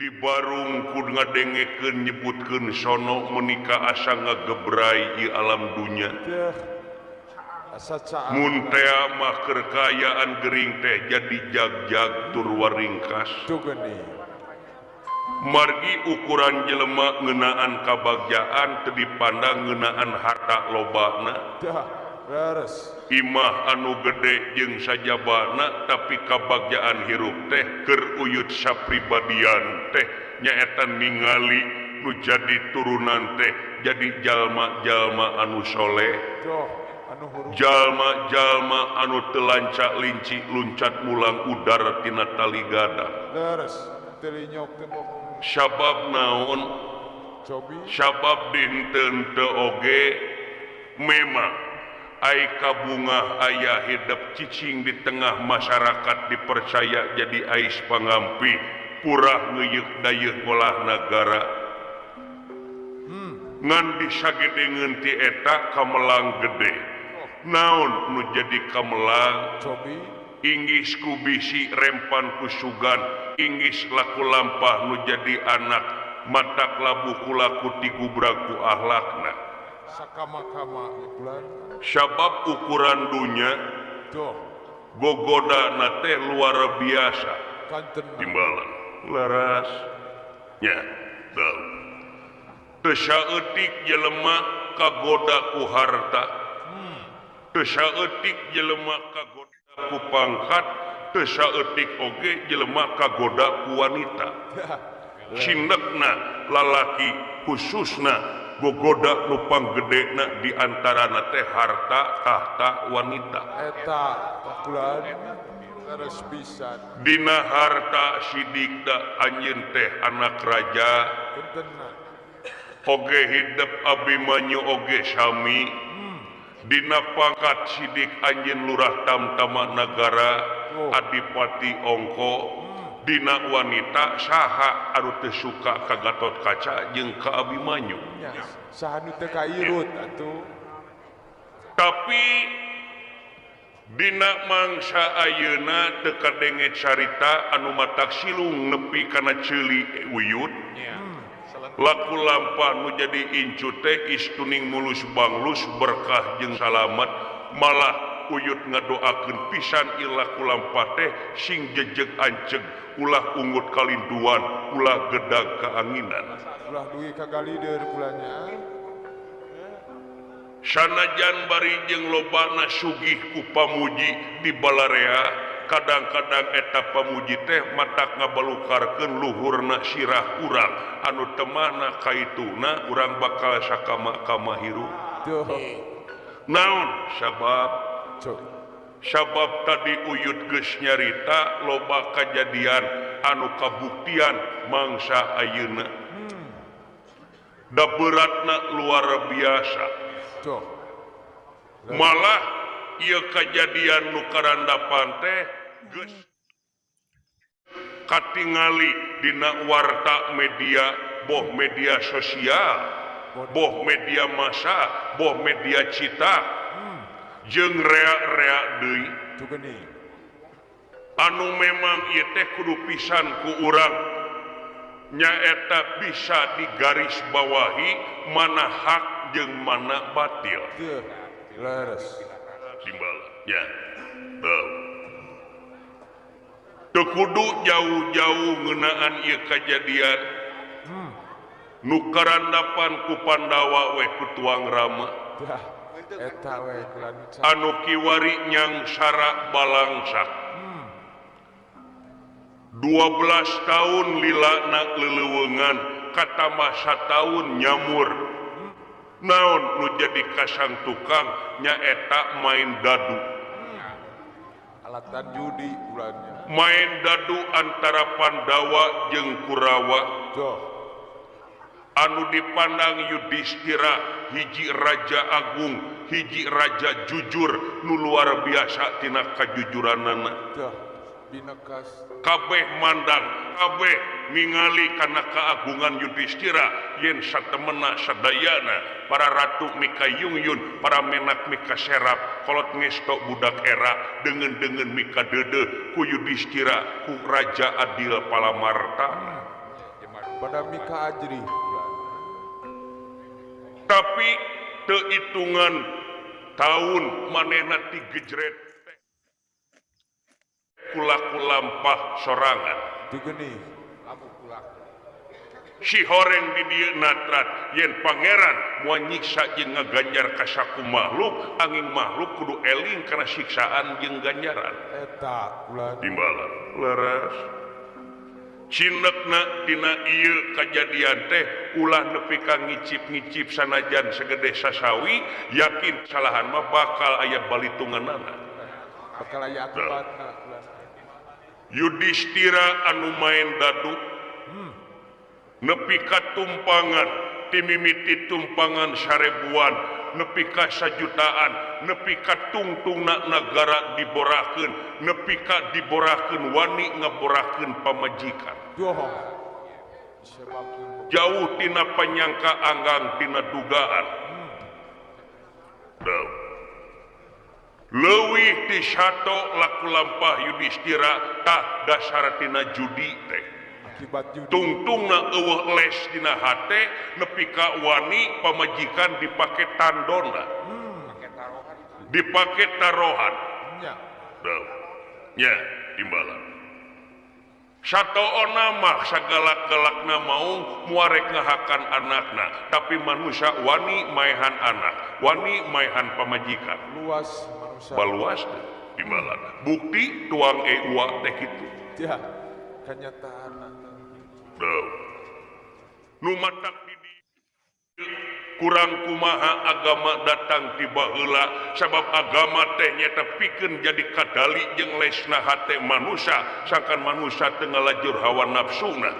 di Barung kudu ngadengekeun nyebutkeun sono menikah asa ngagebrai ieu alam dunya. Mun tea mah kekayaan gering teh jadi jag-jag tur waringkas. Margi ukuran jelema ngeunaan kabagjaan teu dipandang ngeunaan harta lobana. Imah anu gede jeung sajabana tapi kabagjaan hirup teh keur uyut sapribadian teh nyaeta ningali nu jadi turunan teh jadi jalma-jalma anu soleh, jalma-jalma anu teu lancak linci luncat mulang udara tina tali gadang. Sabab naon? Sabab dinten teu oge memang ai kabungah aya hidup cicing di tengah masyarakat dipercaya jadi ais pangampi purah ngeuyeuh dayeuh ngolah nagara. Ngan disagedengeun ti eta kamelang gede. Naon nu jadi kamelang? Inggis ku bisi rempan ku sugan, inggis laku lampah nu jadi anak, matak labu kulaku tigubrak ku ahlakna. Sabab ukuran dunya gogoda nate luar biasa timbalan laras nya teu teu saeutik jelema kagoda ku harta, teu saeutik jelema kagoda ku pangkat, teu saeutik oge jelema kagoda ku wanita. Sindekna lalaki khususna gogoda nu panggedena di antarana teh harta tahta wanita. Eta takulan terus pisan. Dina harta sidik da anjeun teh anak raja. Oge hidup Abimanyu oge sami. Dina pangkat sidik anjeun lurah tamtama nagara adipati ongko. Dina wanita saha anu teu suka ka Gatot Kaca jeung ka Abimanyu. Saha nu teu kairut atuh. Tapi dina mangsa ayeuna teu kadenge carita anu matak silung nepi kana ceuli uyut. Laku lampah nu jadi incu teh istuning mulus banglus berkah jeung salamet malah uyut ngadoakeun pisan ilah kulampah teh sing jejeg anceg ulah ungut kalinduan ulah gedag kaanginan ulah dugi ka galideur kulanya sanajan bari jeung lobana sugih ku pamuji di balarea kadang-kadang eta pamuji teh matak ngabalukarkeun luhurna sirah urang anu temana kaituna urang bakal sakama-kama hirup naon sabab tadi uyut geus nyarita loba kajadian anu kabuktian mangsa ayeuna da beratna luar biasa malah ieu kajadian nu karandapan teh geus katingali dina warta media boh media sosial boh media massa boh media cita jeung rea-rea deui anu memang ieu teh kudu pisan ku urang nyaeta bisa digaris bawahi mana hak jeung mana batil timbal nya teu kudu jauh-jauh ngeunaan ieu kajadian nu karandapan ku Pandawa we ku Tuang Rama anu kiwari nyang sara balangsak 12 tahun lilana leleuweungan katambah 1 tahun nyamur naon nu jadi kasang tukang nyaeta main dadu alatan judi ulannya main dadu antara Pandawa jeung Kurawa anu dipandang Yudhistira hiji raja agung hiji raja jujur nu luar biasa tina kajujuranana kabeh mandang kabeh ningali kana keagungan Yudhistira yen satemena sadayana para ratu mika yungyun para menak mika serap kolot ngesto budak era dengan mika dede ku Yudhistira ku raja adil palamarta pada Mika Ajri tapi kehitungan tahun manehna digejret kulaku lampah sorangan digeni si horeng di dieu natrat yen pangeran moal nyiksa jeung ngaganjar ka saku makhluk angin makhluk kudu eling kana siksaan jeung ganjaran eta ulah timbalan leres cinekna dina ieu kajadian teh ulah nepi ka ngicip-ngicip sanajan segede sasawi yakin salahan mah bakal aya balitunganana bakal aya akibatna Yudhistira anu main dadu nepi ka tumpangan timimiti tumpangan sarebuan nepi ka sajutaan nepi ka tungtungna nagara diborahkeun nepi ka diborahkeun wani ngaborahkeun pamajikan jauh tina panyangka anggang tina dugaan leuwih ti sato laku lampah Yudhistira tah dasar tina judi teh tungtungna eueuh les dina hate nepi ka wani pamajikan dipake tandona dipake tarohan nya timbalan satoona mah sagala kelakna mau muarek ngahakan anakna tapi manusia wani maehan anak wani maehan pamajikan luas manusia baluas timbalan bukti tuang ewa teh kitu ya kenyataan nu matak di kurang kumaha agama datang ti baheula sabab agama teh nyata pikeun jadi kadali jeung lesna hate manusia sakan manusia teu ngalajur hawa nafsuna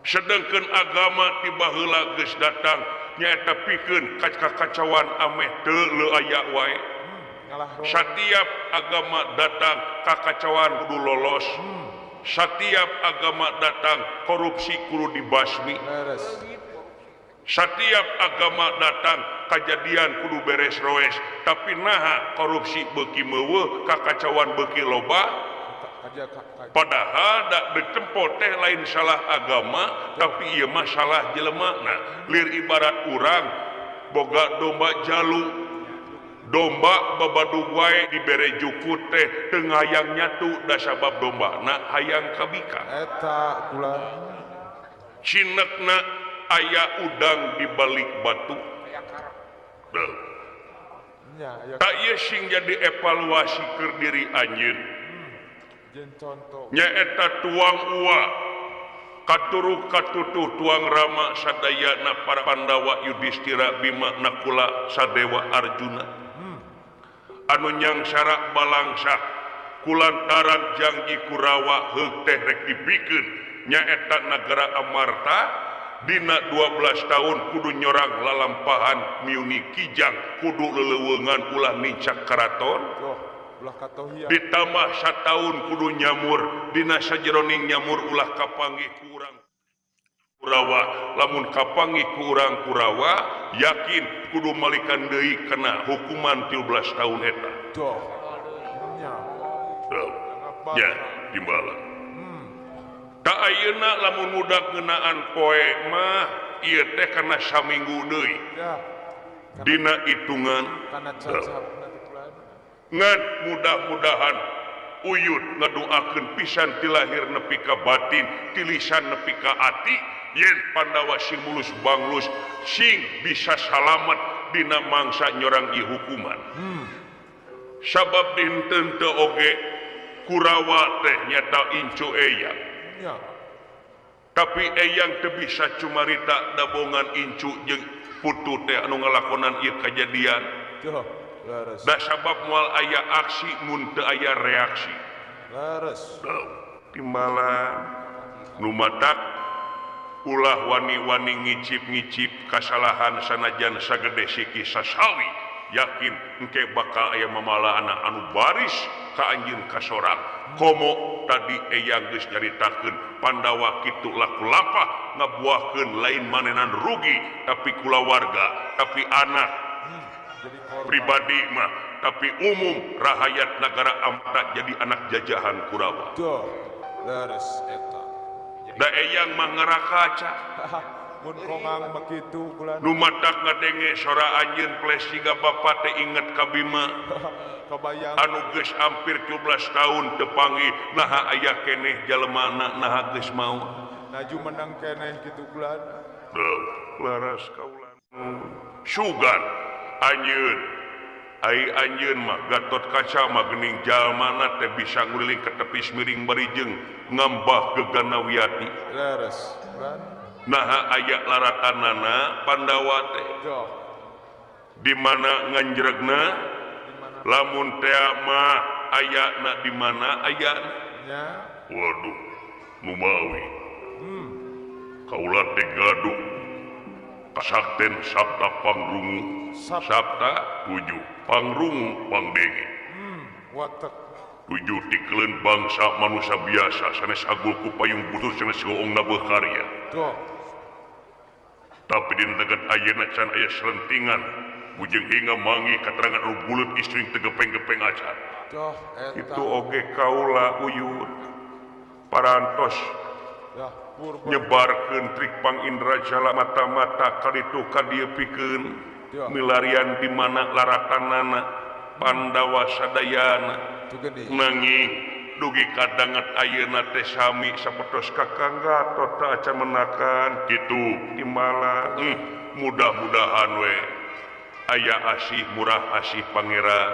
sedengkeun agama ti baheula geus datang nyata pikeun kacauan ameh teu leu aya wae setiap agama datang kakacauan kudu lolos setiap agama datang korupsi kudu dibasmi setiap agama datang kejadian kudu beres roes tapi naha korupsi beuki meuweuh kakacauan beuki loba padahal da ditempo teh lain salah agama tapi ieu mah salah jeleumana lir ibarat urang boga domba jalu domba babadug wae dibere jukut teh teu hayang nyatu da sabab dombana hayang kabika eta kula cinekna aya udang di balik batu tak ieu sing jadi evaluasi keur diri anjeun nya eta tuang uwa katuruk katutuh tuang rama sadayana para Pandawa Yudhistira Bima Nakula Sadewa Arjuna anu nyangsara balangsa kulantaran janji Kurawa heug teh rek dipikeun nyaeta nagara Amarta dina 12 tahun kudu nyorang lalampahan miuni kijang kudu leleuweungan ulah nincak karaton ditambah sataun kudu nyamur dina sajeroning nyamur ulah kapanggih ku urang Kurawa lamun kapanggih ku urang Kurawa yakin kudu malikan deui kana hukuman 13 tahun eta nya timbalan tak ayeuna lamun mudak ngeunaan poe mah ieu teh kana saminggu deui dina hitungan ngan mudah-mudahan uyut ngadoakeun pisan ti lahir nepi ka batin ti lisan nepi ka ati yen Pandawa sing mulus banglus sing bisa salamet dina mangsa nyorang ieu hukuman sabab dinten teu oge Kurawa teh nyata incu eyang tapi eyang teu bisa cumarita dabongan incu jeung putu teh anu ngalakonan ieu kajadian da sabab moal aya aksi mun teu aya reaksi timbalan nu matak ulah wani-wani ngicip-ngicip kasalahan sanajan sagede siki sasawi yakin engke bakal aya mamalaana anu baris ka anjeun kasorang komo tadi eyang geus nyaritakeun Pandawa kitu laku lampah ngabuahkeun lain manenan rugi tapi kulawarga tapi anak pribadi mah tapi umum rakyat negara Amarta jadi anak jajahan Kurawa da eyang mah ngarakaca mun kongang begitu bulan nu matak ngadenge sora anjeun plesiga bapa teh inget ka Bima kebayang anu geus hampir 17 tahun teu panggih naha aya keneh jelema naha geus mau naju menang keneh gitu bulan laras kaulan sugan anjeun ai anjeun mah Gatot Kaca mah geuning jalmana teh bisa nguliling ka tepi miring barijeng ngambah geganawiati leres bulan naha aya laratanana Pandawa teh joh di mana nganjregna lamun teh mah ayana di mana ayana nya waduh numawi kaula teh gaduh kasakten sabta pangrungu sabta 7 pangrungu pangdenge watek 7 tikleun bangsa manusia biasa sanes agul ku payung putus sanes goongna bekarya joh tapi di tegat ayeuna can aya selentingan bujeng hingga mangi katerangan anu buleut istri tegepeng-gepeng acan joh itu oge kaula uyut parantos ya purba nyebarkeun trik pang indra jala mata-mata kaditu ka dieu pikeun Ya. milarian di mana laratanana Pandawa sadayana itu gede nanging dugi kadanget ayeuna teh sami sapertos Kakang Gatot acan menakan kitu timbalan mudah-mudahan we aya asih murah asih pangeran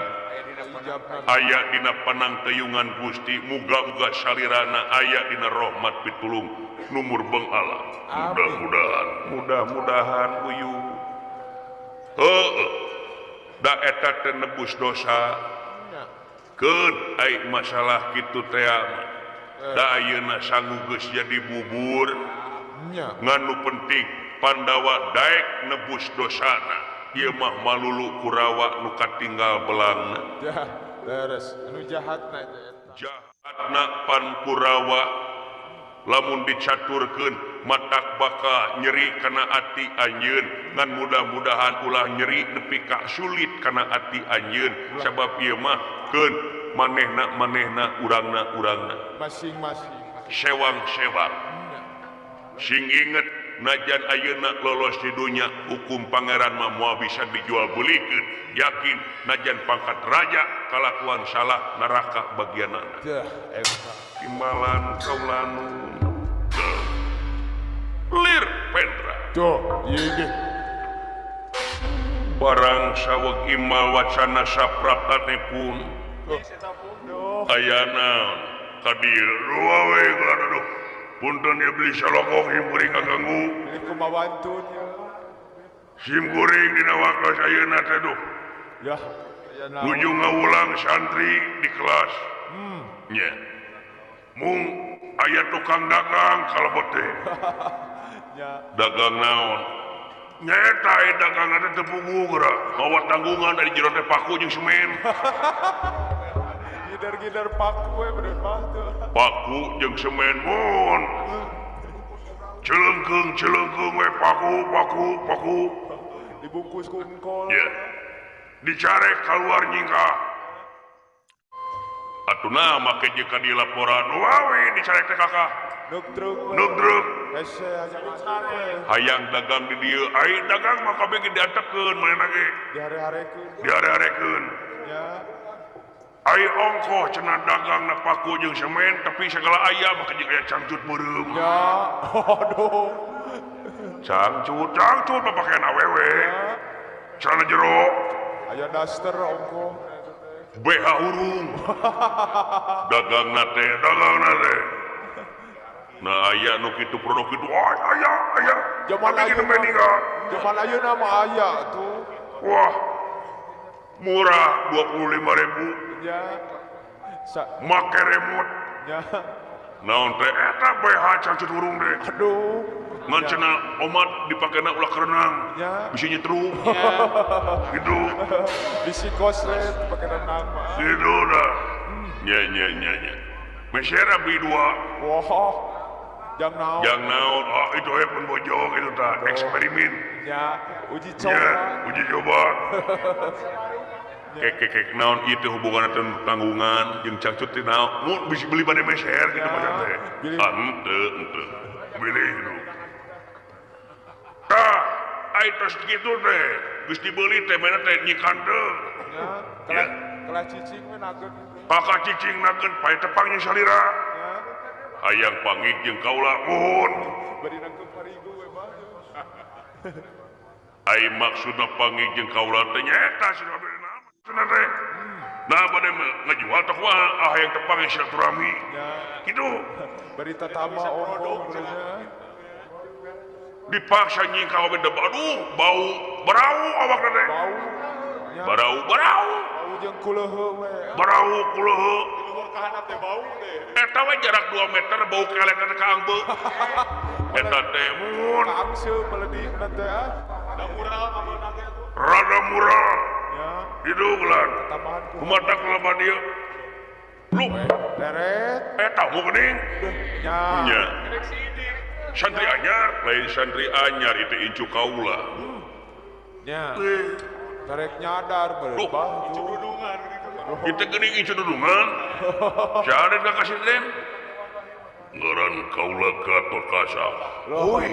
ijabna aya dina panang teyungan Gusti muga-muga salirana aya dina rahmat pitulung numur beung alam mudah-mudahan uyu da eta teh nebus dosa nya keun ai masalah kitu teh da ayeuna sanggup geus jadi bubur nya nganu penting Pandawa daek nebus dosana ieu mah malulu Kurawa nu katinggal belangna ya leres anu jahatna eta jahatna pan Kurawa lamun dicaturkeun matak baka nyeri kana ati anjeun ngan mudah-mudahan ulah nyeri nepi ka sulit kana ati anjeun sabab ieu mah keun manehna urangna masing-masing sewang-sewang sing inget najan ayeuna lolos di dunya hukum pangeran mah moal bisa dijual belikeun yakin najan pangkat raja kalakuan salah neraka bagianana ya eta timbalan kaulanu lir pendra joh ieu ge barang saweg imal wacana saprapta teh pun ayana kadir ruawe aduh punten ya beli salokong himkuring kaganggu ini kumawantunya sim kuring dina waktu ayeuna teh duh ya aya naon nuju ngawulang santri di kelas nya mung aya tukang dagang kalebet teh nya dagang naon nyata dagang ada tepugu geura bawa tanggungan dari jero teh paku jeung semen gider-gider paku we bener mah tuh paku jeung semen mun celengkeung we paku dibungkus ku engkol ya dicarek keluar nyingkah atuna make jika di laporan wawe dicarek teh kakak nugdruk hese aja ngare hayang dagang di dieu ai dagang mah kabeh diantepkeun manehna ge diare-arekeun ya ai ongkoh cenah dagang na paku jeung semen tapi segala aya mah jeung aya cangcut beureum ya aduh cangcut mah pakaian awewe celana jero aya daster ongko BH hurung dagang nate nah aya nu kitu produk kitu aya zaman ayeuna mah aya tuh wah murah 25.000 ya make remote ya naon teh eta BH cangcut hurung deh aduh ngan cenah omat dipakena ulah kerenang ya bisa nyetruk gitu bisi koslet pakai renang mah gitu dah nya mesera beli 2 wah jang naon itu pun bojong itu tak eksperimen ya uji ya coba uji coba kek naon itu hubungan tanggungan jeung cangcut teh naon bisa beli pada meser gitu macam teh ente bilih nu. Tah, ai tos kitu teh, geus dibeli teh mana teh nyikan deung. Ya, kelas cicing we nageun. Kakak cicing nageun pae tepangnya salira. Ya, Hayang pangih jeung kaula muhun. bari nangkeun parigu we mah. Ai maksudna pangih jeung kaula teh nyaeta sabenerna maksudna teh. Nah bade ngajual teh kumaha hayang tepangih silaturahmi. Ya, Kitu. bari tatama omong benernya. Dipaksa nyingkau beda aduh bau barau awakna teh. Bau. Ya, Barau bau jeung kuleuheu we. barau kuleuheu. Luhur ka handap teh bau teh. Eta we jarak 2 meter bau kelek ka angbeul. Eta teh mun Kaamseu meledihna teh ah. Da murah amun nage. rada murah. Ya, Hidu bulan. tambahan ku. Kumatak lama dia. Lu Deret. eta mau geuning. Ya. Nya. Santri anyar, lain santri anyar itu incu kaula. Ya. Tarek nyadar Duh. berbah. Kita geuning incu dudungan. Saade ka kasih den. Ngaran kaula Gatot Kaca. Oi,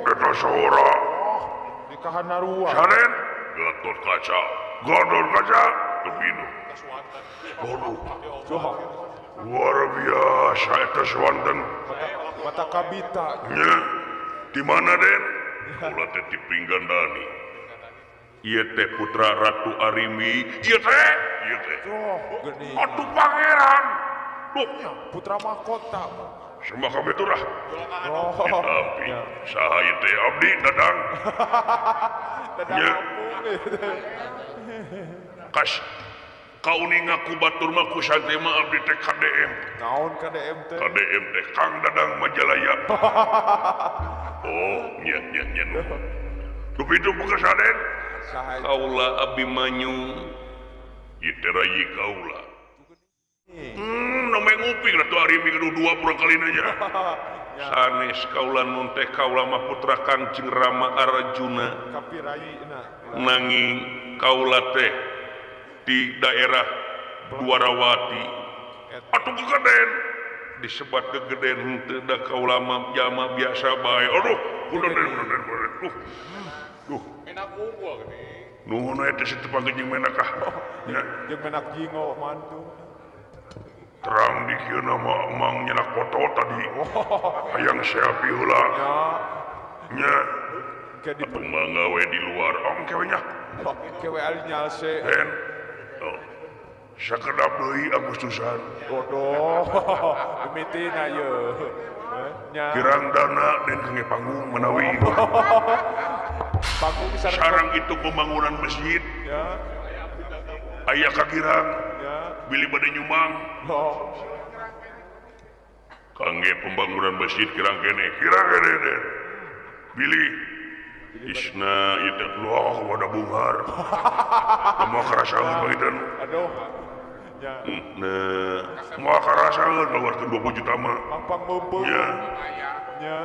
eta saora. Nikahan narua. Saden Gatot Kaca. Gatot Kaca kepinu. Waduh, Joh. luar biasa eta swanten. Mata kabita. Nya, di mana den? Kaula teh di Pinggandani. Ieu teh putra Ratu Arimi. Ieu teh. Joh, geni. Atuh pangeran. Duh, Putra mahkota. semua kami turah. Oh. Tapi saha teh abdi dadang. Dadang Ya. kampung. Kas kauning ngaku batur mah ku santri mah abdi teh KDM. Naon KDM teh? KDM teh Kang Dadang Majalaya. Oh, nya nu. Duh itu bukan saden. Saha Kaula Abimanyu. Ieu teh rayi kaula. Namanya nguping Ratu Arimi kedua purang kali aja. Sanes kaula nun teh kaula mah putra Kangjeng Rama Arjuna. kapiraina. Nanging kaula teh di daerah Dwarawati. Atuh gegeden disebat gegeden henteu da kaula mah jama biasa bae. Aduh, punten. Duh. Enak unggul gini. Nuhun aya teh setepang jeung menakah. Nya. Jeung menak jingo mantu. Terang di kieu nama emang nyenak foto tadi. Hayang selfie heula. Ya. Nya. Ke di Atuh mangga we di luar. Ongke we nya. kewe ali nyalse. Den. Oh. Sakedap deui Agustusan. Bodoh. Demitina ye. Nya. Kirang dana dan kenge panggung menawi. Panggung sareng. Sarang itu pembangunan masjid. Ya. Aya kakirang. Ya. Bili bade nyumang. Oh. Kangge pembangunan masjid kirang kene den. Bili. Isna itu loh wadah bungar. Mau kerasaun bagitan. Aduh. Ya. Nah, mau kerasaun nawarkeun 20 juta mah. Pampang mumpung. Ya. Ya.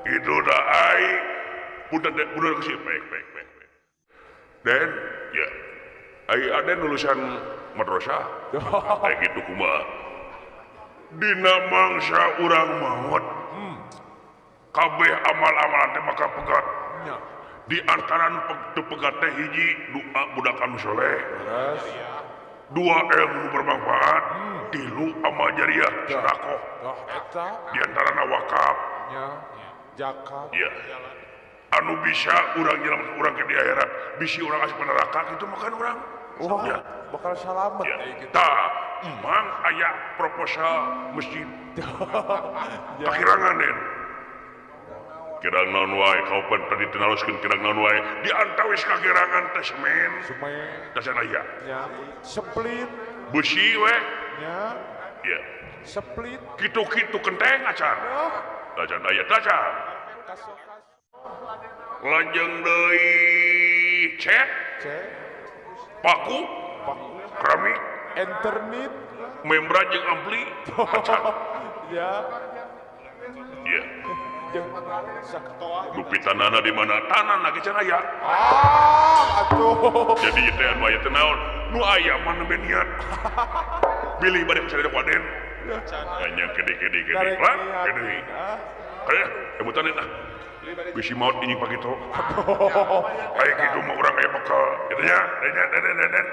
Itu dah ai. Punten kesih baik. Den, ya. Ai ada lulusan madrasah. Kayak gitu kumaha. Dina mangsa urang maot. Kabeh amal-amalan teh bakal pegat. Ya. Di antara nu pegat teh hiji doa budak anu soleh, Terus. 2 ilmu bermanfaat, 3 amal jariah sedekah. Dah eta. Di antara wakaf. Ya. Zakat. Ya. Anu bisa urang nyelamet urang ke di akhirat, bisi urang asup ka neraka kitu makan urang. Wah, Ya. bakal salamet Ya. kayak gitu. Tah, emang aya proposal masjid. Ya. Kakirangan den. Kirang naon wae kaupan tadi tinaloskeun kirang naon wae di antawis kakirangan teh semen. Sume. Dasan aya. Ya. Split. Besi we. Ya. Ya. Split. Kitu-kitu kenteng acan. Ya. Dasan aya dasan. Kasok. Lajeng deui cet, Cek. paku, Paku. keramik, Internet. membran jeung ampli. Acan. Ya. Ya. Jeung saketoa. Dupitanana di mana tanana ge can aya. Atuh. Jadi teh anu aya teh naon? Nu aya mah nembe niat. Pilih bade sadaya waden. Hanya kede Karek lah, niat. kede. Ah. kayak ebutan itu bisi maut ini pagi itu kayak gitu mau orang kayak bakal gitu ya dan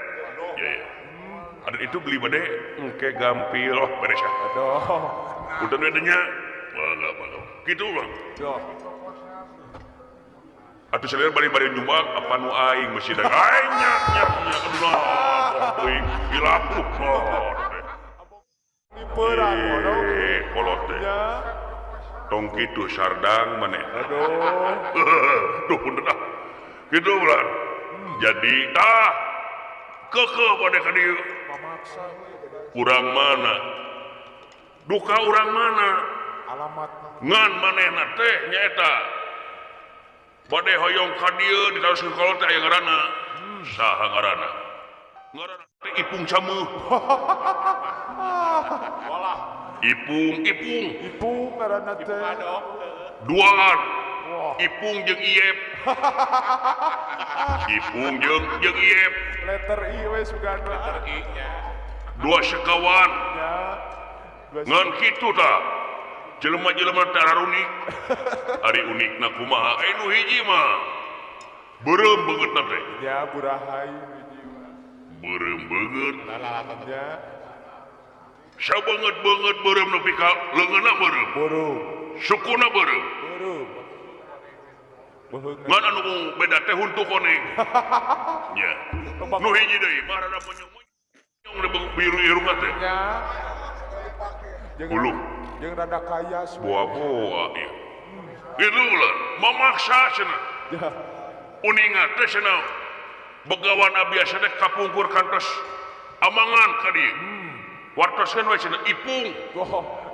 ya ada itu beli bade kayak gampil beres ya udah bedanya malah gitu bang atau selain balik-balik nyumbang apa nu aing masih ada nyak aduh hilapuk perang kolot teh tong kitu sardang maneh duh punten ah gitu ulah jadi kekeh pada ka dieu urang mana duka urang mana alamat ngan manehna teh nyaeta bade hoyong ka dieu ditaruseun kolot teh aya ngaranna saha ngaranna teh Ipung Cameuh Ipung ngaranna teh duaan Ipung jeung Iep Ipung jeung Iep letter I we sugan letter I nya dua sekawan ngan kitu tah jelema-jelema teh unik ari unikna kumaha nu hiji mah beureum beungeutna teh ya burahay beureum beungeut ya sabeungeut beureum nepi ka leungeunna beureum sukuna beureum ngan anu beda teh huntu koneng nya nu hiji deui mah rada monyong biru irungna teh nya ulu jeung rada kaya boa-boa ieu itu ulah mamaksa cenah uningan teh cenah begawan biasa teh kapungkur kantos amangan ka dieu wartoskeun we cenah Ipung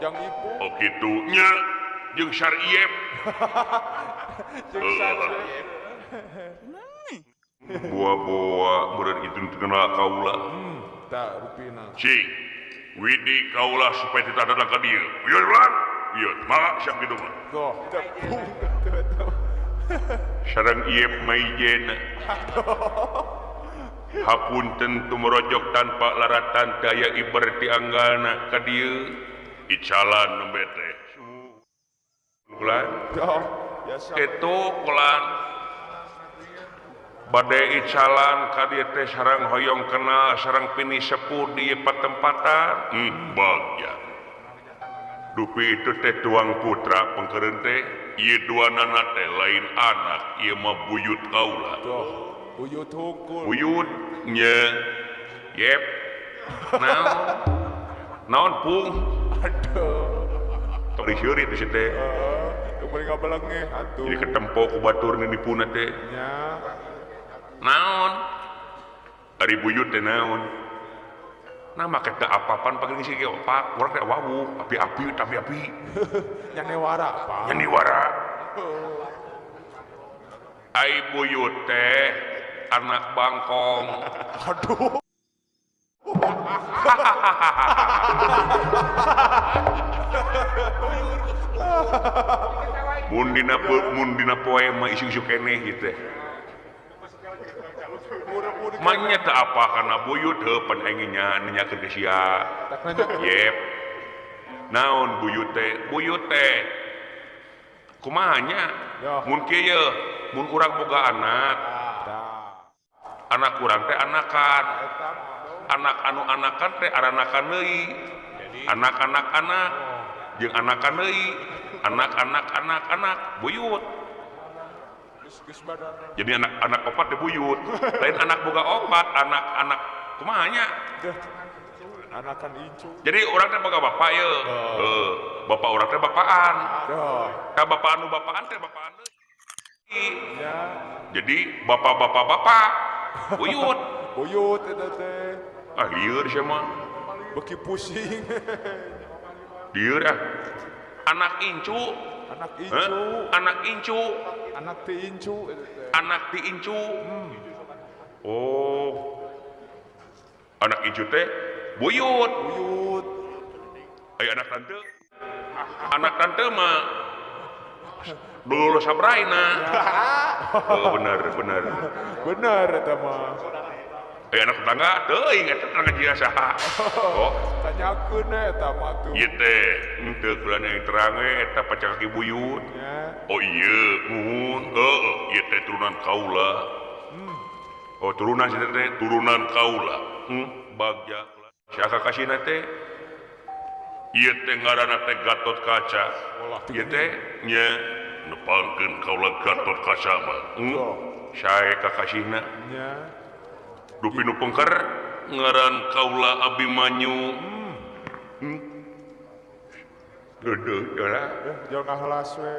jang Ipung oh kitu nya jeung Syariep boa-boa meureun itu kenal kaula tah rupina cing widi kaula supaya tidak ada ka dieu ieu lan ieu mah siap kitu mah sareng Iep maijena hapunten tumorojok tanpa laratan daya iberti anggana ka dieu icalan nembe teh ulan itu ulan bade icalan ka dieu teh sareng hoyong kenal sareng pini sepuh di patempatan bagja dupi itu teh tuang putra pengkereun teh ieu duanana teh lain anak ieu mah buyut kaula buyut hungkul buyut nya Yep naon Pung aduh tori seuri teh teh kembali ngabelengeh atuh jadi ketempo ku batur nu dipuna teh nya naon ari buyut teh naon nah make teh apa-apaan pagi ngisi ge Pak urang teh wawu api-api tapi api nyaniwara Pak nyaniwara ai buyut teh anak bangkong aduh mun dina poema isu-isu keneh gitu manya teh apa karena buyut heupan aingnya nanyakeun ke sia Yep naon buyut teh kumaha nya mun kieu mun urang boga anak urang teh anakan anak anu anakan teh aranakan deui anak-anak jeung anakan deui anak buyut jadi anak opat teh buyut lain anak boga opat anak kumaha nya anakan incu jadi urang teh boga bapak ye bapak urang teh bapaan ka bapak anu bapaan teh bapaan deui jadi bapak buyut eta teh lieur sia mah beki pusing lieur anak incu anak ti incu oh anak incu teh buyut aya anak tante mah dulu sabraina bener bener eta mah anak tetangga teuing eta tetangga jiga saha oh tanyakeun eta mah tuh ieu teh henteu kulan yang terang eta pacar kaki buyut oh iya nuhun ieu teh turunan kaula oh turunan si teh turunan kaula bagja siaka kasihna teh ieu teh ngaranna teh Gatot Kaca ieu teh nya nepangkeun kaula Gatot Kaca mah sae kakasihna dupi nu pengker ngaran kaula Abimanyu deudeuk jalan jol ngahelas we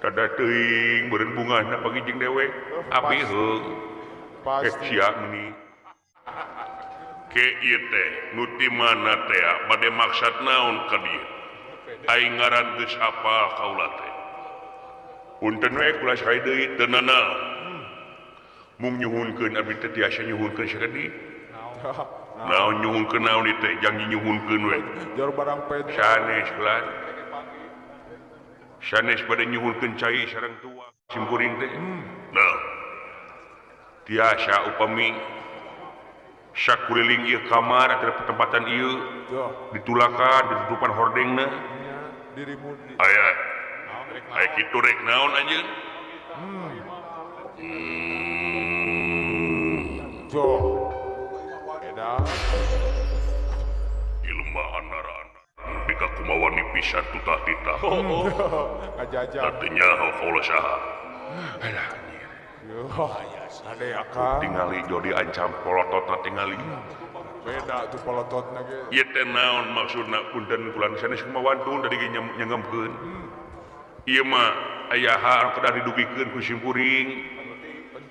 tada teuing beureun bungahna pagi jeung dewek abi heung pasti sia meuni ke ieu teh nu ti mana teh bade maksud naon ka dieu aing ngaran geus apal kaula teh punten we kula sae deui teu nanaon mung nyuhunkeun abdi teh tiasa nyuhunkeun sakadi naon nyuhunkeun naon ieu teh janji nyuhunkeun we jor barang pede sanes kelan sanes bade nyuhunkeun cai sareng tua simkuring teh nah tiasa upami sakuriling ieu kamar atau pertempatan ieu ditulakan ditutupan hordengna dirimu aya aya kitu rek naon anjeun jo edan ilmu anaraan pika kumawa nipisan tutah titah ngajajah artinya kaula saha alah yo ade akang tingali jodi ancam polototna tingali beda tuh polototna ge ieu teh naon maksudna punten kula sanes kumawantun dari nyangemkeun ieu mah aya hal kedah didugikeun ku simkuring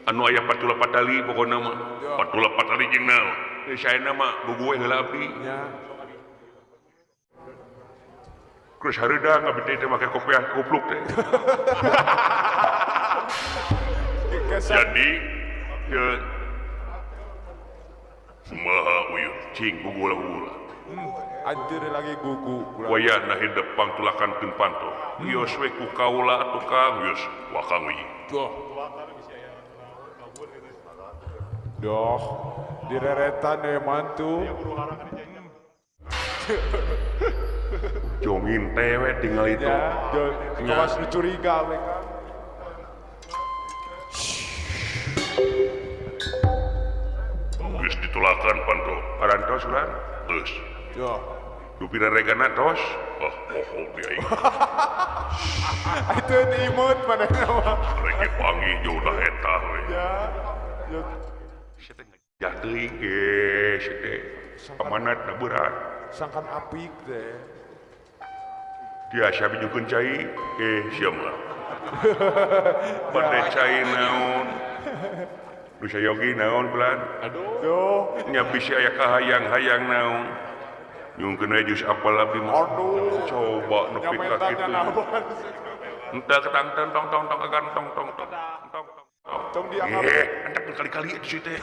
anu aya patula patali pokona mah patula patali jeung naon saena mah guguwe heula abdi nya terus hareudang abdi teh make kopiah kupluk teh jadi kumaha uyuh cing gugula anjir lagi gugu wayahna hidup pangtulakankeun panto yos we ku kaula tukang yos wakang wi doh direretan ya mantu jongin tewe tinggal itu ya kawas nu curiga we kan geus ditulakan panto parantos kan geus yo dupina regana tos oh biai itu diimut manehna mah rege panggih jauh dah eta we ya yo ya teuing teh amanatna berat sangkan apik teh dia siapa juga cai siapa bade cai naon nu sayogi naon pelan yo nya bisi aya kahayang-hayang naon nyungkeun we jus apel abdi mah coba nepi ka kitu entah ketang tong agan tong tong dianggap entek kali-kali itu sih teh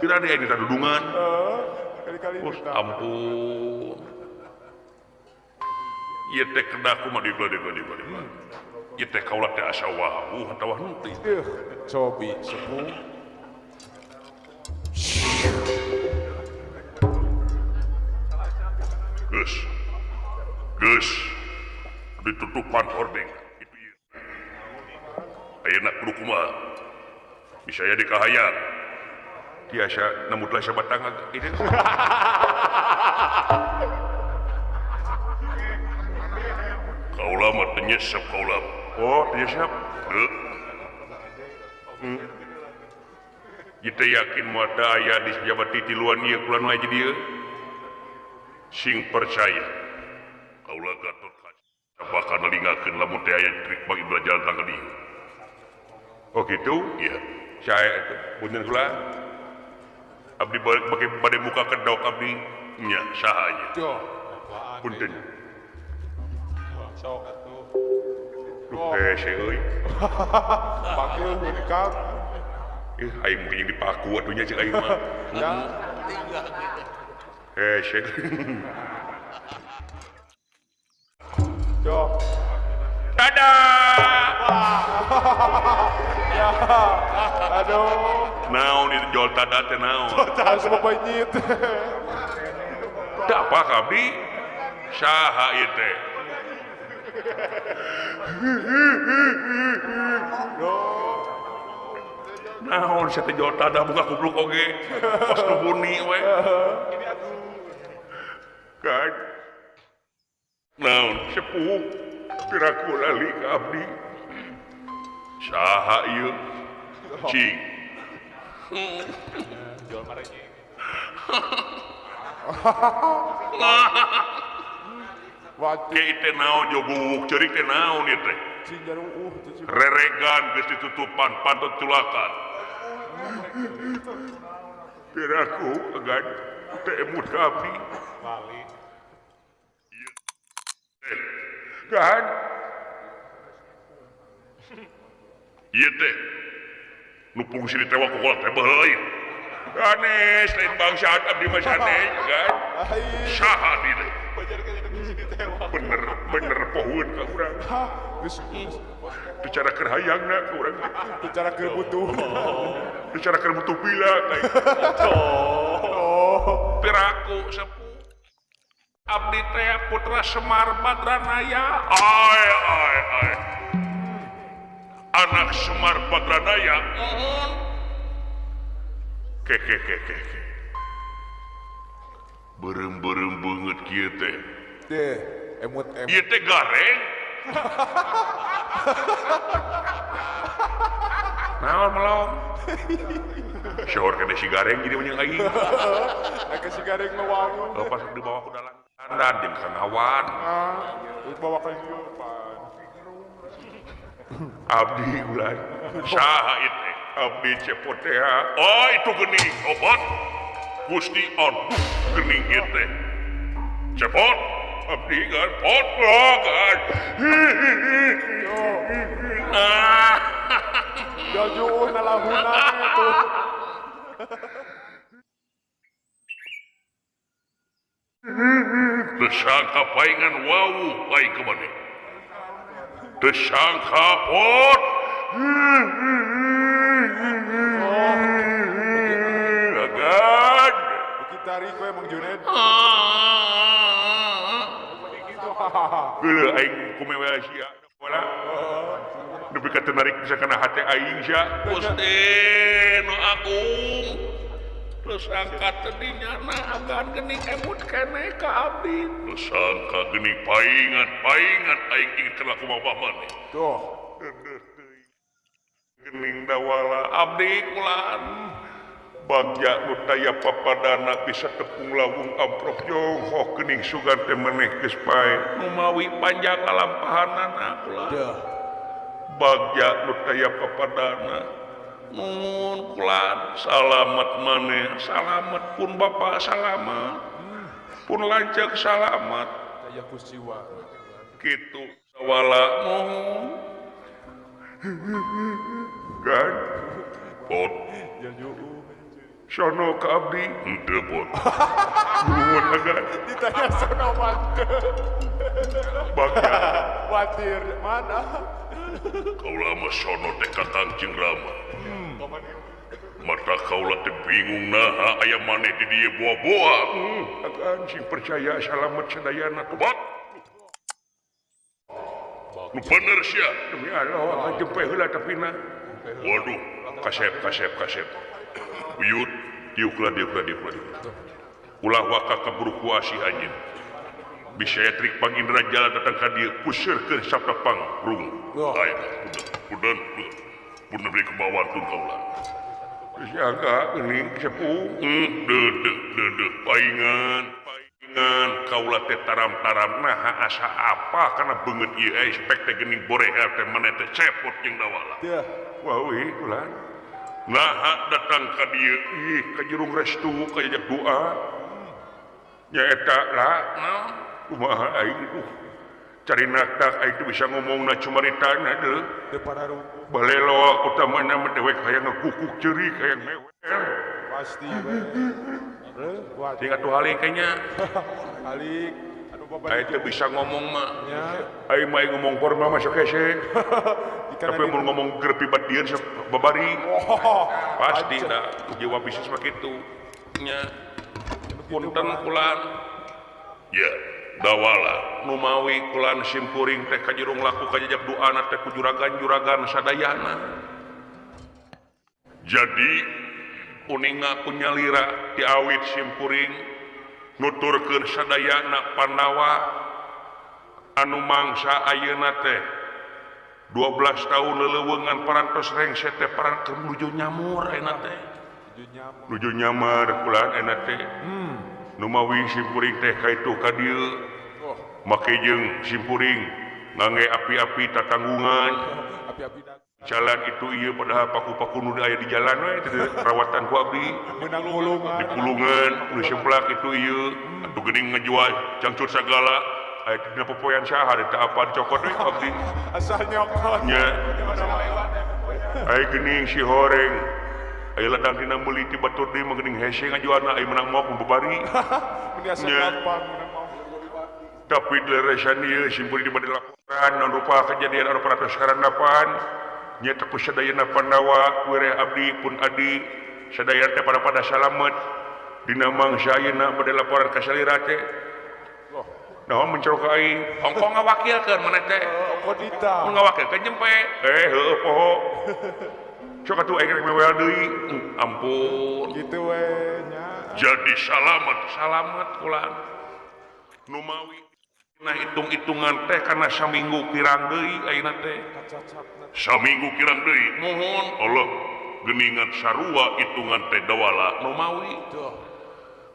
kira dia ini dudungan kali-kali ampun ieu teh kedah kumaha di ieu teh kaula teh asa wah tawah henteu cobi sepuh geus ditutupan hordeng itu ieu ayeuna kudu kumaha bisa aya dikahayang tiasa namutlah sabatang ini kaula mah teu nyesep kaula oh teu nyesep kita yakin muata aya di sajabat titiluan ieu kula nu aja dieu sing percaya kaula Gatot Kaca bakal nelingakeun lamun teh aya trik bagi belajar tanggal dieu oh gitu iya saya punten kula abdi bade muka kedok abdi nya saha nya punten sok atuh duh euy pakil nikah aing mungkin dipaku atunya cek aing mah shit yo dadah Ya. Aduh. Naon itu jual tada teh naon? Langsung banyit. Teu apa kabdi? Saha ieu teh? Naon saya teh jual tada buka kubluk oge. Pos nu buni we. Kan? Naon sepuh piraku lali ka abdi. Saha ieu? Cing. Jual maranya. Wajib. Ke teh naon joguk ceurik teh naon ieu teh? Cing jarum cicing. Reregan geus ditutupan pantun tulakan. Piraku agan teh emut ka abdi. Bali. Kan? Ieu teh nu fungsi ditewak ku kolot teh lain. Ganes lain bangsaan abdi mah sanes kan. Saha di teh? Pajar ka jadi sini tewa. Bener pohoeun ka urang. Geus Teu cara keur hayangna ka urang teh. bicara ke butuh. Teu cara keur butuh pila kayak. Oh. Piraku sepuh abdi teh putra Semar Badranaya. Ai. Anak Semar Badranaya. Ke. Berem banget kieu teh. Deh, emut. Ieu teh gareng. Naon melong? Syukur kene si gareng jadi menyang aing. Aka si gareng mah wangu. Pas di bawah ku dalang kandan jeung kangawan. Bawa ka ieu pan. Abdi ulah. Saha ieu teh? Abdi cepot teh. Oh, itu geuning obat. Gusti aduh geuning ieu teh. Cepot. Abdi kan pot kan. Jauh nalahuna itu. Tersangka paingan wawu lain kemana? Tersangka pot. Agan. Bukit tarik we Mang Junaid. Geuleuh aing kumewe sia. Wala. Nepi ka teu narik bisa kana hate aing sia. Gusti nu agung. Tersangka tadinya agan geuning emut keneh ka abdi. Tersangka geuning paingan aing ingin kena kumaha maneh. Tuh. Geuning dawala abdi kulan. Bagja nu daya papadana bisa tepung lawung amprok jongkok geuning sugan teh maneh geus pae. Nu mawi panjang kalampahanana kulan. Bagja nu daya papadana. Nuhun kulan salamet maneh, salamet pun Bapak salamet. Pun lanceuk salamet. Daya kusiwa. Kitu dawala nuhun. Kan? Pot. Ya yo. Sono ka abdi henteu pot. Nuhun agan Ditanya sono mantep. bagja Watir mana? kaula mah sono teh Kakang Jeung Rama. Mata kaula teh bingung naha aya maneh di dieu boa-boa. Agan sing percaya salamet sadayana tobat. Nu bener sia demi Allah akan jempe heula tapina. Waduh, kasep. Uyut, diuklah. Ulah waka kaburu kuasi anjeun. Bisa trik pangindra jalan datang ka dieu puseukeun sabda pang rungu. Aya, pudeun beri kebawaan tun kaula. Jaga geuning sepuh. Deudeuh paingan kaula teh taram-taram naha asa apa kana beungeut ieu spek teh geuning boreher teh maneh teh cepot jeung dawala. Teh. Wah euy ulah. Naha datang ka dieu ih ka jurung restu ka jajak doa. Nyaeta lah naon kumaha aing cari nakdak aing teh bisa ngomongna cumaritana deuleuh. Teu padaru. Balelo utamana mah dewek hayang ngekukuk ceurik hayang mewel. Pasti we. Watir. Ting atuh halik kayaknya. Alik. Aduh Ayo bisa ngomong mah. Ayo mah ngomong formal masuk hese. Tapi mau ngomong ger pribadian babari. Pasti dah jiwa bisnis mah kitu. Nya punten kulan. Ya, dawala nu mawi kulan simkuring teh ka jerung laku ka jajab duana teh ku juragan-juragan sadayana. Jadi uninga kunyalira ti awit simkuring nuturkeun sadayana Pandawa anu mangsa ayeuna teh 12 tahun leuleungan parantos rengset teh parantos nuju nyamur ayeuna teh nuju nyamar kulan ayeuna teh nu mawi simkuring teh kaitu ka dieu make jeung simkuring ngangge api-api tatanggungan jalan itu iya padahal paku-paku nu aya di jalan we perawatan ku abdi menang mulungan di pulungan nu semplak itu iya atuh geuning ngajual cangcut sagala aya dina popoyan saha eta apa dicokot we abdi asal nyokot nya aya geuning si horeng aya ladang dina meuli ti batur deui mah geuning hese ngajualna aya menang mok membebari biasa nya gampang tapi leresan ieu simpul di bade laporan non rupa kejadian anu paratos karandapan nyata ku sadayana Pandawa wireh abdi pun adi sadayana teh pada salamet dina mangsa ayeuna bade laporan ka salira teh naon mencorok ka aing ongkong ngawakilkeun maneh teh kodita mun ngawakilkeun jempe heueuh poho sok atuh aing rek mewel deui ampun gitu we nya jadi salamet kulan nu mawi nah hitung-hitungan teh karena saminggu kirang deui ayeuna teh saminggu kirang deui mohon Allah geuningan sarua hitungan teh dawala nu mawi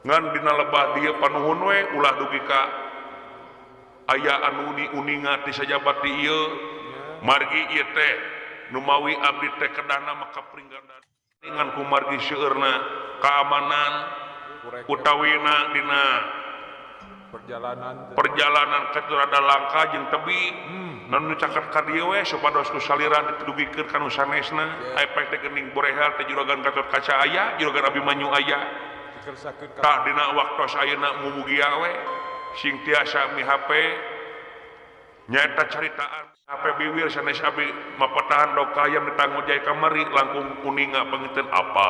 ngan dina lebah dieu panuhun we ulah dugi ka aya anu uninga ti sajabat ti ieu margi ieu teh nu mawi abdi teh kedana maka pringgandan ngan ku margi seueurna keamanan utawina dina perjalanan ke rada langka jeung tebi nu caket ka dieu we supados ku salira ditudugikeun kana sanesna efek teh geuning borehal teh juragan Gatot Kaca aya juragan Abi Manyu aya tah dina waktos ayeuna mumugia we sing tiasa mi HP nyaeta caritaan HP biwir sanes abi mapatahan doka yang ditanggung jai kamari langkung kuninga panginten apa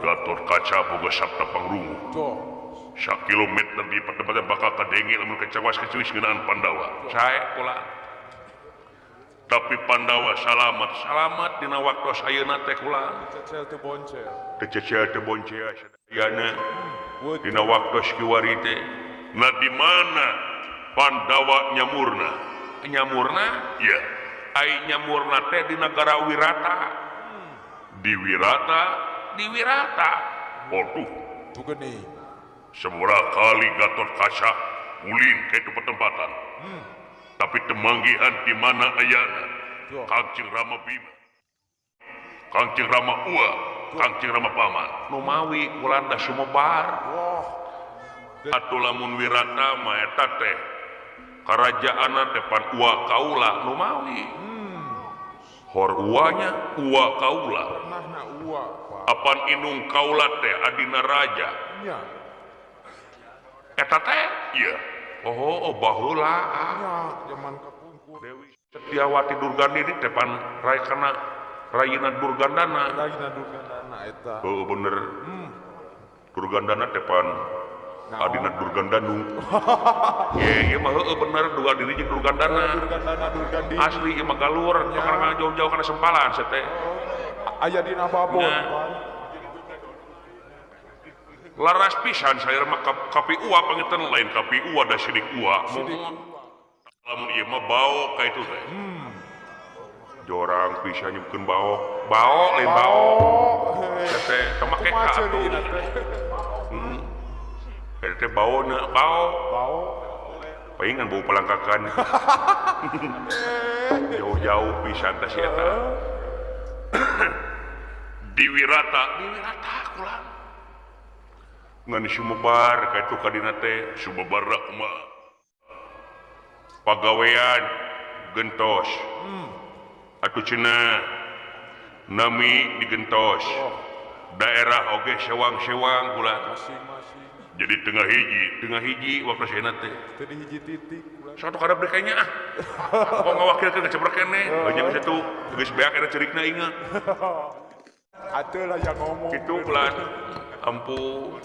Gatot Kaca boga sabta pangrungu sak kilometer di pertempatan bakal kadenge lamun kecawas kecuis ngeunaan Pandawa sae kula tapi Pandawa salamet dina waktos ayeuna teh kula tececel teu boncea sadayana dina waktos kiwari teh na di mana Pandawa nyamurna ya ai nyamurna teh di negara Wirata di Wirata waduh tugeni semua kali Gatot Kaca ulin ke itu pertempatan tapi temanggihan di mana ayana Kangjeng Rama Bima Kangjeng Rama Ua Kangjeng Rama Paman nu mawi kulanda sumebar atuh lamun Wirata mah eta teh karajaanna depan Ua kaula nu mawi hor uanya Ua kaula pernahna Ua apan inung kaula teh adina raja nya eta teh iya oh baheula zaman kapungkur Dewi Setiawati Durgandi di depan Rayina Durgandana eta bener Durgandana depan adina Durgandanu iya mah bener dua diri jeung Durgandana Durgandi asli ieu mah galur karena jauh-jauh kana sempalan teh aya dina babon laras pisan saya mah kapi Ua panginten lain kapi Ua da sidik Ua mohon lamun ieu mah bao ka itu teh jorang pisan nyebkeun bao lain bao teh teu make ka teh baona bao paingan bau pelangkakan jauh-jauh pisan teh eta di Wirata kulang ngan sumebar kaitu kadina teh sumebar kumaha pagawean gentos atuh cenah nami digentos daerah oge sewang-sewang ulah Masing-masing. jadi tengah hiji waktu saya teh Tadi hiji titik. suatu kada berkayaknya kok ngawakilkeun ngecebrek keneh banyak situ geus beak eta cerikna ingat Atuh lah yang ngomong. kitu pelan ampun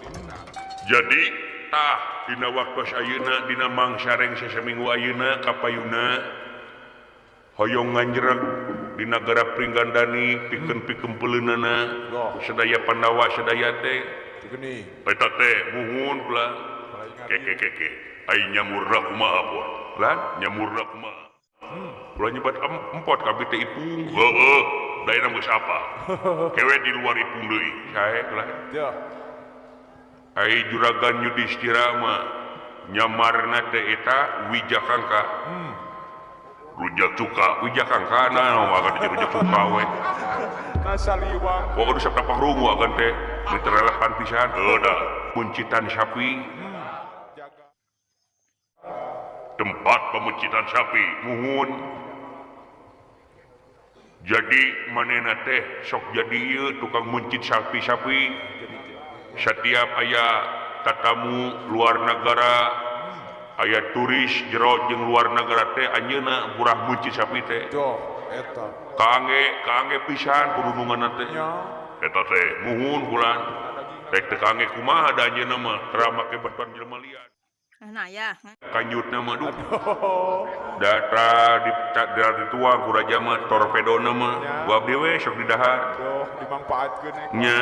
jadi tah dina waktu ayeuna dina mangsareng saseminggu ayeuna kapayuna hoyong nganjrek di nagara Pringgandani pikeun peleunana sedaya Pandawa sedaya teh Gini. eta teh muhun ulah keke ai nyamurna kumaha po lan nyamurna kumaha ulah nyebat empot kabeh teh ipung heueuh daerah geus apa kewe di luar ipung deui sae ulah Ya. ai juragan Yudhistira mah nyamarna teh eta Wijakangka rujak cuka Wijakangka naon agan teh rujak cuka we Nasaliwang. pokoknya kudu sapta pangrungu agan teh meuter relevan pisan da muncitan sapi Jaga. tempat pemuncitan sapi muhun jadi manehna teh sok jadi ieu tukang muncit sapi-sapi setiap aya tatamu luar negara aya turis jero jeung luar negara teh anjeunna murah muncit sapi teh Jo. Eta. kaangge pisan kurununganna teh Ya. eta teh muhun bulan teh teu kaangge kumaha da anjeunna mah tara make bantuan jelema lian Nah ya, kanjutna mah duh data di tuang ku raja mah torpedona mah gua abdi we sok di dahar Jo. Dimanfaatkeun nya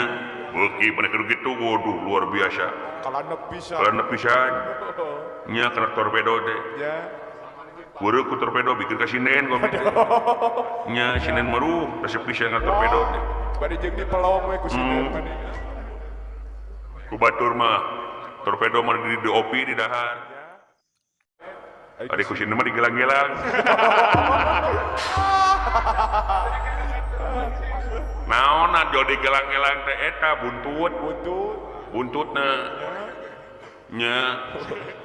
beuki pernah kudu kitu waduh luar biasa Kalau nepisan. kalau nepisan nya kana torpedo teh Ya. Beureuk ku torpedo bikin ka sinen gua teh nya sinen maruh resep pisan ka torpedo teh Bari jeung dipelong we ku sini. ku batur mah torpedo mah di opi di dahar adik ku sinen mah digelang-gelang naonna jo digelang-gelang teh eta buntut Buntut. buntutna nya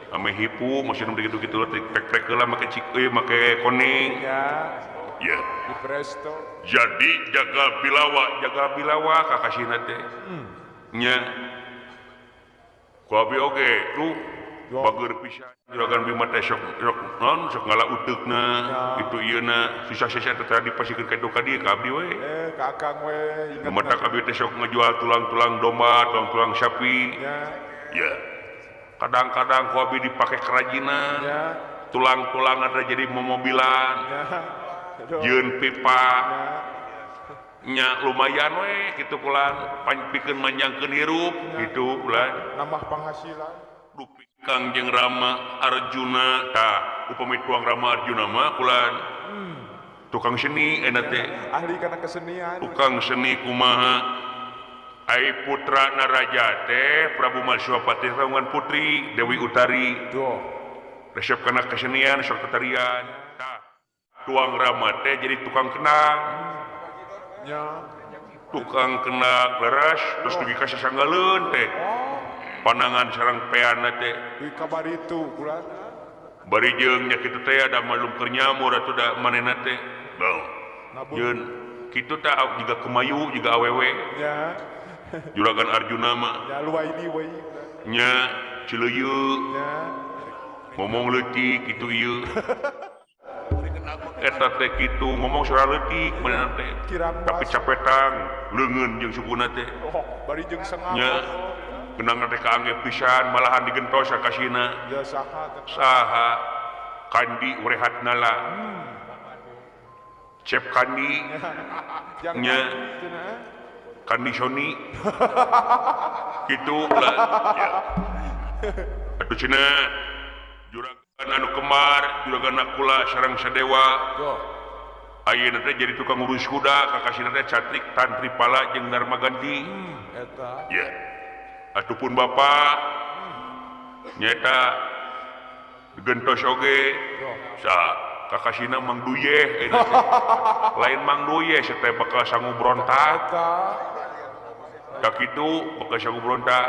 ame hipu masih begitu-gitu trek-trek heula make make koning Ya. ya Di presto. jadi jaga bilawa kakasina teh nya ku abi oge tuh bager pisan juragan Bima teh sok naon sok ngala uteukna itu ieuna susah-susah teh tadi pasikeun ka ka dieu ka abdi we Kakang we. Ingat. gemetak abdi teh sok ngejual tulang-tulang domba tulang-tulang sapi Ya. ya kadang-kadang ku abi dipake kerajinan Ya. tulang-tulang ada jadi momobilan Ya. Jo. jeun pipa Ya. nya lumayan we kitu kulan pikeun manjangkeun hirup gitu ulah Nambah penghasilan. dupi Kang jeung Rama Arjuna tah upami tuang Rama Arjuna mah kulan tukang seni eta teh Ahli kana kesenian. tukang seni kumaha ai putra naraja teh Prabu Marswapati raungan putri Dewi Utari Jo. resep kana kesenian sok tarian tah tuang Rama teh jadi tukang kenang Ya. tukang kena leres terus dugi ka sasanggaleun teh panangan sareng peana teh Di kabar itu bulan. bari jeung nya kitu teh ada malum keur nyamur atuh da manehna teh bau Nabun. yeun kitu teh juga kemayu juga awewe Ya. juragan Arjuna mah Ya luaini we. nya cileuyeuk Ya. ngomong leutik kitu ieu eta teh kitu ngomong sora leutik manehna teh Kirang tapi mas. capetang leungeun jeung sukuna teh Oh, bari jeung sengah. nya kenang teh kaangge pisan malahan digentos ka kasina Ya saha teh. saha kandi urehatna la cep kandi Yang Nya. cenah. kandi Sony gitu lah ya atuh cina juragan anu kemar juragan nakula sareng sadewa Jo. ayeuna teh jadi tukang urus kuda kakasina teh Catrik Tantri Pala jeung Darmaganti Eta. ya atupun bapak nyata gentos oge Jo. sa kakasina Mang Duyeh lain Mang Duyeh teh bakal sanggup berontak Eta. tak itu bakal sanggup berontak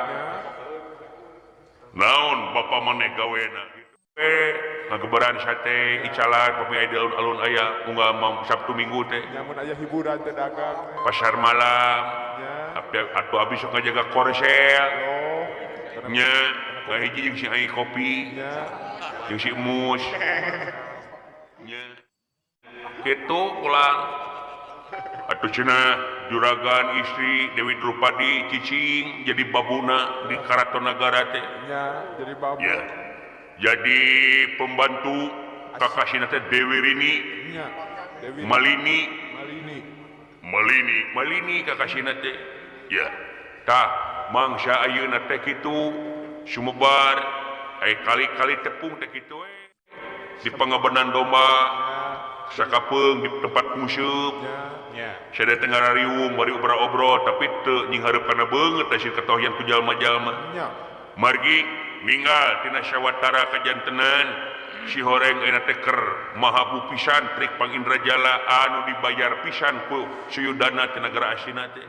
naon bapak maneh gawena gitu ngageberan sate icalan pami aya di alun-alun aya unggal Sabtu Minggu teh Nyamun aya hiburan teh dagang. pasar malam Ya. atau abis sok ngajaga korsel Oh. nya kahiji jeung si ai kopi Ya. jeung si mus nya kitu ulang atuh cenah juragan istri Dewi Drupadi cicing jadi babuna di Karatonagara teh Ya, jadi babu. ya jadi pembantu kakasina teh Dewi Rini Ya. Dewi Malini Malini. Malini kakasina teh ya tah mangsa ayeuna teh kitu sumebar aya kali-kali tepung teh kitu di pangabenan domba sakapeung di tempat musyuk Ya. saya tengah rariung bari obro-obro tapi teu nyinghareup kana beungeut hasil katohyan ku jalma-jalma Ya. margi ninggal tina syawatara kajantenan si horeng ayeuna teh keur mahabu pisan trik Pangindrajala anu dibayar pisan ku suyudana ti nagara asina teh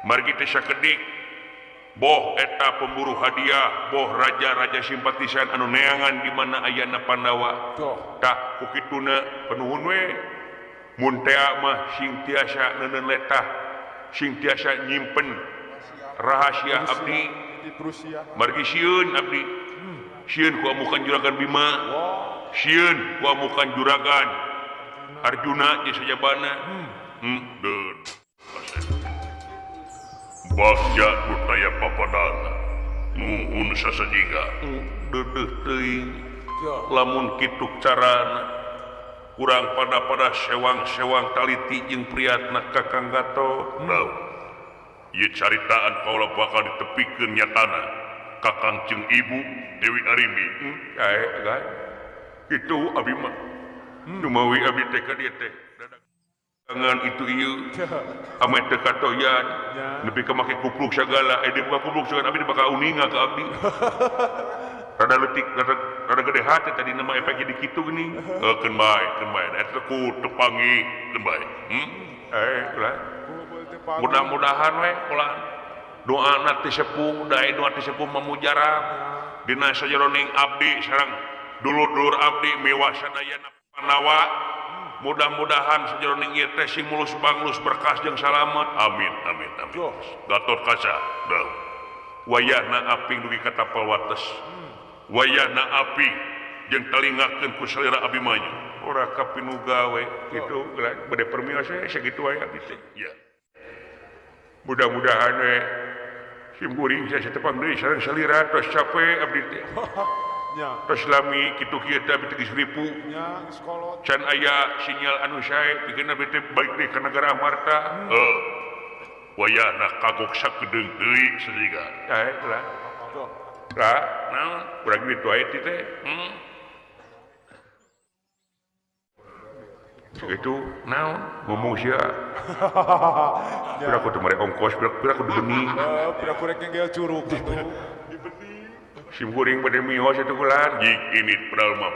margi teh sakedik boh eta pemburu hadiah boh raja-raja simpatisan anu neangan di mana ayana Pandawa Tuh. tah kukituna penuhun we mun tea mah sing tiasa neuneun letah sing tiasa nyimpen rahasia abdi Di Prusia. margi sieun abdi sieun ku amukan juragan Bima sieun ku amukan juragan Arjuna jeung sajabana deun Bagja Nutaya Papadana nuhun sasajiga deudeuh teuing Ya. lamun kitu carana kurang pada sewang-sewang taliti jeung priatna Kakang Gatot daun ieu caritaan kaula bakal ditepikeun nyatana Kakang jeung Ibu Dewi Arimbi kae gae kitu abi mah dumawi abi teh ka dieu teh dagangan itu ieu ame teu katoyan nepi ka make kupluk sagala aya buka kupluk sagala abi bakal uninga ka abdi rada leutik rada gede hati tadi nama efek jadi kitu gini keun bae eta ku tepangi keun bae ulah mudah-mudahan we ulah doana teh sepuh dae doa teh sepuh mamujarab dina sajeroning abdi sareng dulur-dulur abdi mewah sadayana Pandawa mudah-mudahan sajeroning ieu teh sing mulus banglus berkas jeung salamet amin Gatot Kaca daun wayahna aping dugi ka tapal wates wayahna api jeung talingakeun ku salira Abimanyu ora kapinuga we kitu bade permios sakitu wae abdi teh ya mudah-mudahan we sim guring saya tepang deui sareng salira tos cape abdi teh Ya. tos lami kitu kieu teh abdi teh ripu Ya, geus kolot. can aya sinyal anu sae pikeun abdi teh balik deui ka nagara Amarta wayahna kagok sakedeung deui sajiga sae ulah Tuh. lah, naon urang gitu aya teh. Segitu naon ngomong sia. Pira kudu mere ongkos, pira kudu bening. Pira kurek ngegel curug gitu. Sim kuring bade mihos itu bulan jik ini padahal mah